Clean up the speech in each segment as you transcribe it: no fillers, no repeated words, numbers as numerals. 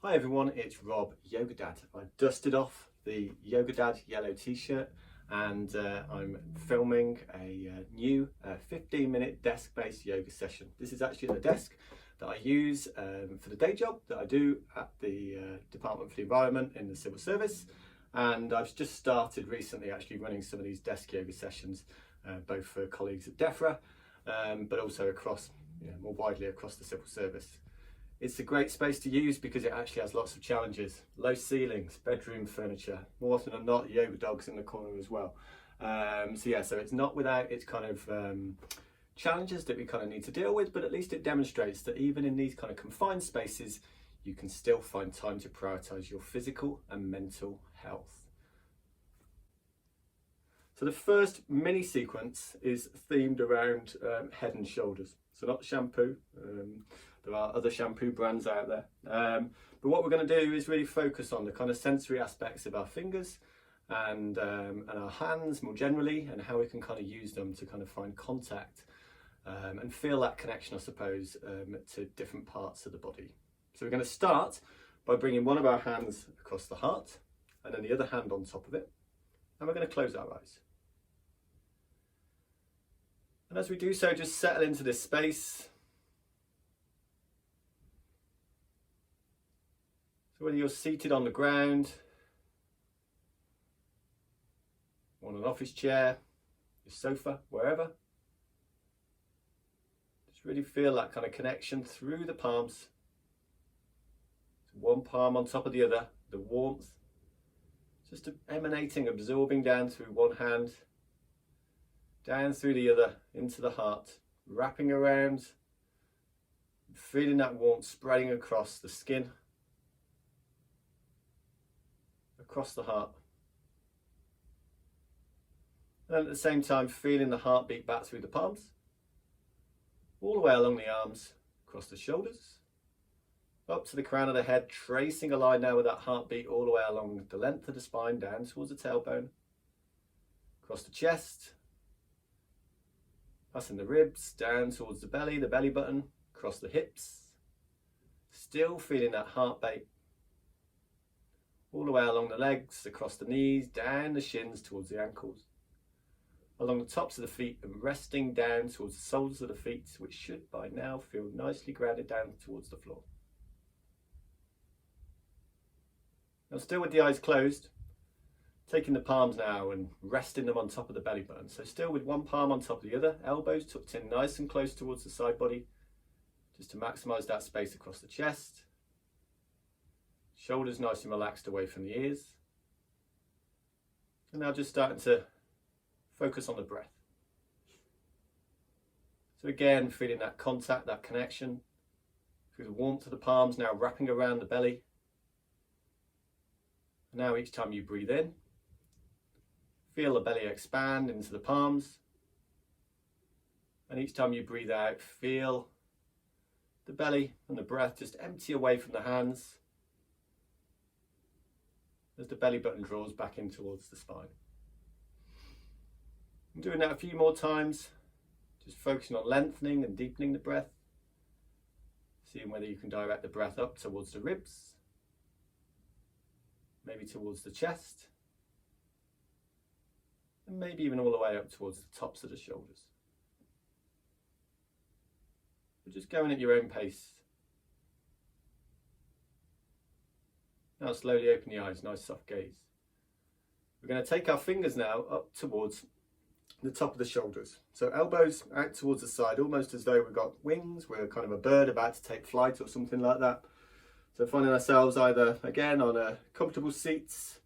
Hi everyone, it's Rob, Yoga Dad. I've dusted off the Yoga Dad yellow t-shirt and I'm filming a new 15-minute desk-based yoga session. This is actually the desk that I use for the day job that I do at the Department for the Environment in the Civil Service, and I've just started recently actually running some of these desk yoga sessions both for colleagues at DEFRA but also across, more widely across the Civil Service. It's a great space to use because it actually has lots of challenges. Low ceilings, bedroom furniture, more often than not yoga dogs in the corner as well. So it's not without its kind of challenges that we kind of need to deal with, but at least it demonstrates that even in these kind of confined spaces, you can still find time to prioritise your physical and mental health. So the first mini sequence is themed around head and shoulders. So not shampoo. There are other shampoo brands out there. But what we're going to do is really focus on the kind of sensory aspects of our fingers and our hands more generally, and how we can kind of use them to kind of find contact and feel that connection, I suppose, to different parts of the body. So we're going to start by bringing one of our hands across the heart and then the other hand on top of it. And we're going to close our eyes. And as we do so, just settle into this space. So whether you're seated on the ground, on an office chair, your sofa, wherever, just really feel that kind of connection through the palms. So one palm on top of the other, the warmth, just emanating, absorbing down through one hand, down through the other, into the heart, wrapping around, feeling that warmth spreading across the skin, across the heart, and at the same time feeling the heartbeat back through the palms, all the way along the arms, across the shoulders, up to the crown of the head, tracing a line now with that heartbeat all the way along the length of the spine, down towards the tailbone, across the chest, passing the ribs, down towards the belly button, across the hips, still feeling that heartbeat, all the way along the legs, across the knees, down the shins towards the ankles, along the tops of the feet, and resting down towards the soles of the feet, which should by now feel nicely grounded down towards the floor. Now, still with the eyes closed, taking the palms now and resting them on top of the belly button. So still with one palm on top of the other, elbows tucked in nice and close towards the side body, just to maximise that space across the chest. Shoulders nice and relaxed away from the ears. And now just starting to focus on the breath. So again, feeling that contact, that connection through the warmth of the palms, now wrapping around the belly. And now each time you breathe in, feel the belly expand into the palms. And each time you breathe out, feel the belly and the breath just empty away from the hands as the belly button draws back in towards the spine. I'm doing that a few more times, just focusing on lengthening and deepening the breath, seeing whether you can direct the breath up towards the ribs, maybe towards the chest, and maybe even all the way up towards the tops of the shoulders. But just going at your own pace. Now slowly open the eyes, nice soft gaze. We're going to take our fingers now up towards the top of the shoulders. So elbows out towards the side, almost as though we've got wings. We're kind of a bird about to take flight or something like that. So finding ourselves either, again, on a comfortable seats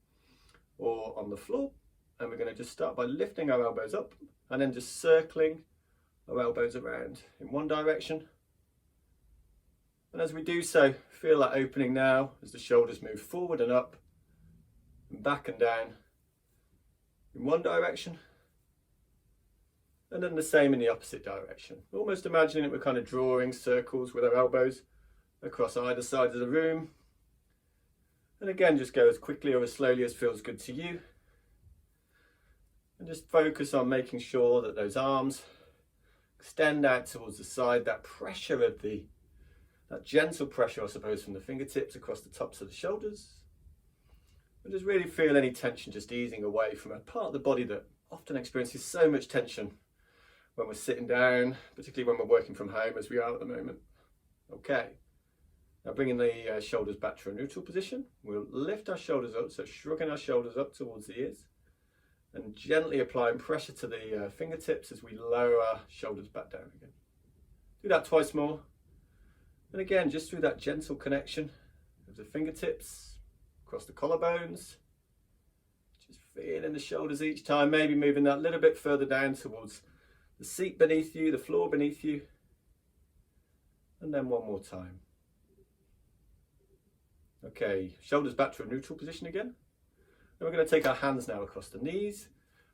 or on the floor. And we're going to just start by lifting our elbows up and then just circling our elbows around in one direction. And as we do so, feel that opening now as the shoulders move forward and up and back and down in one direction. And then the same in the opposite direction. Almost imagining that we're kind of drawing circles with our elbows across either side of the room. And again, just go as quickly or as slowly as feels good to you. And just focus on making sure that those arms extend out towards the side, that pressure of the That gentle pressure, I suppose, from the fingertips across the tops of the shoulders. And just really feel any tension just easing away from a part of the body that often experiences so much tension when we're sitting down, particularly when we're working from home as we are at the moment. Okay, now bringing the shoulders back to a neutral position. We'll lift our shoulders up, so shrugging our shoulders up towards the ears and gently applying pressure to the fingertips as we lower our shoulders back down again. Do that twice more. And again, just through that gentle connection of the fingertips across the collarbones, just feeling the shoulders each time, maybe moving that a little bit further down towards the seat beneath you, the floor beneath you. And then one more time. Okay, shoulders back to a neutral position again. Then we're going to take our hands now across the knees.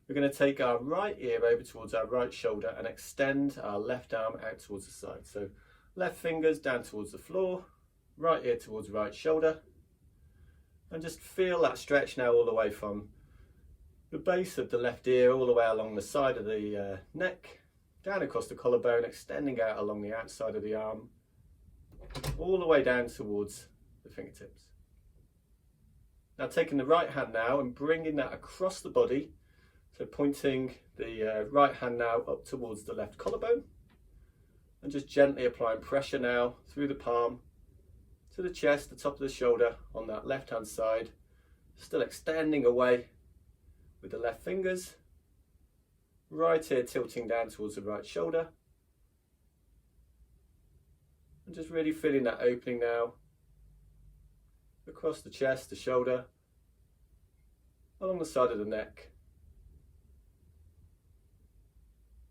We're going to take our right ear over towards our right shoulder and extend our left arm out towards the side. So left fingers down towards the floor, right ear towards right shoulder. And just feel that stretch now all the way from the base of the left ear all the way along the side of the neck, down across the collarbone, extending out along the outside of the arm, all the way down towards the fingertips. Now taking the right hand now and bringing that across the body, so pointing the right hand now up towards the left collarbone, and just gently applying pressure now through the palm to the chest, the top of the shoulder on that left hand side, still extending away with the left fingers, right ear tilting down towards the right shoulder, and just really feeling that opening now across the chest, the shoulder, along the side of the neck,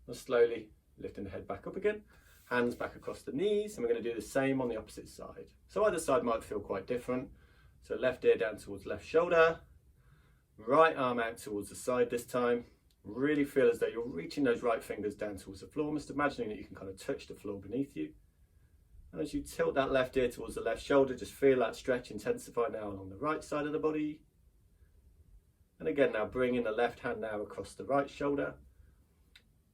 and slowly lifting the head back up again, hands back across the knees, and we're going to do the same on the opposite side. So either side might feel quite different. So left ear down towards left shoulder, right arm out towards the side this time. Really feel as though you're reaching those right fingers down towards the floor, just imagining that you can kind of touch the floor beneath you. And as you tilt that left ear towards the left shoulder, just feel that stretch intensify now along the right side of the body. And again, now bringing the left hand now across the right shoulder,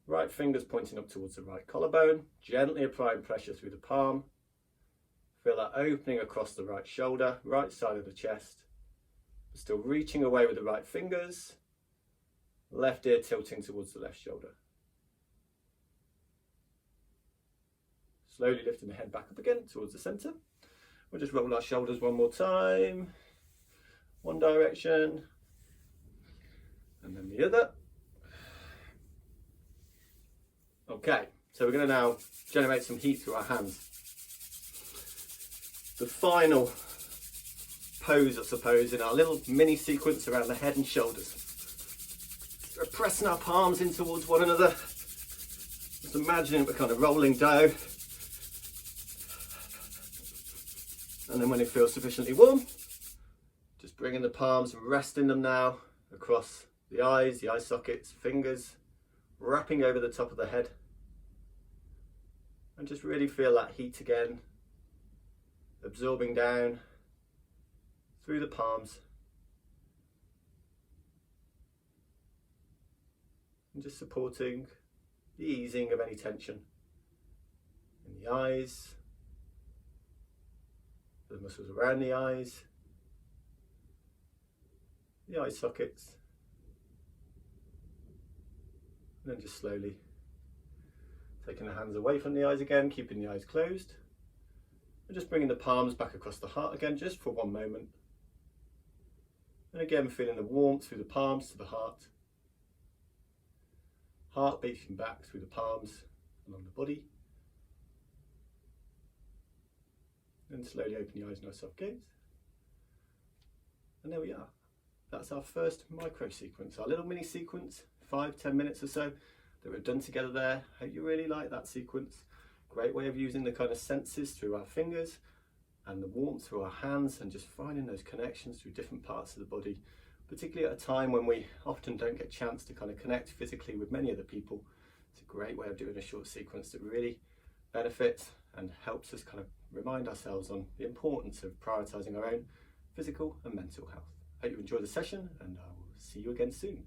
right fingers pointing up towards the right collarbone, gently applying pressure through the palm. Feel that opening across the right shoulder, right side of the chest. Still reaching away with the right fingers, left ear tilting towards the left shoulder. Slowly lifting the head back up again towards the center. We'll just roll our shoulders one more time. One direction, and then the other. Okay, so we're going to now generate some heat through our hands. The final pose, I suppose, in our little mini sequence around the head and shoulders. We're pressing our palms in towards one another. Just imagining we're kind of rolling dough. And then when it feels sufficiently warm, just bringing the palms and resting them now across the eyes, the eye sockets, fingers, wrapping over the top of the head. And just really feel that heat again, absorbing down through the palms. And just supporting the easing of any tension in the eyes, the muscles around the eyes, the eye sockets, and then just slowly taking the hands away from the eyes again, keeping the eyes closed, and just bringing the palms back across the heart again, just for one moment. And again, feeling the warmth through the palms to the heart. Heart beating back through the palms along the body. And slowly open the eyes, nice soft gaze. And there we are. That's our first micro sequence, our little mini sequence, 5-10 minutes or so that we've done together there. Hope you really like that sequence. Great way of using the kind of senses through our fingers and the warmth through our hands, and just finding those connections through different parts of the body, particularly at a time when we often don't get a chance to kind of connect physically with many other people. It's a great way of doing a short sequence that really benefits and helps us kind of remind ourselves on the importance of prioritising our own physical and mental health. I hope you enjoyed the session, and I will see you again soon.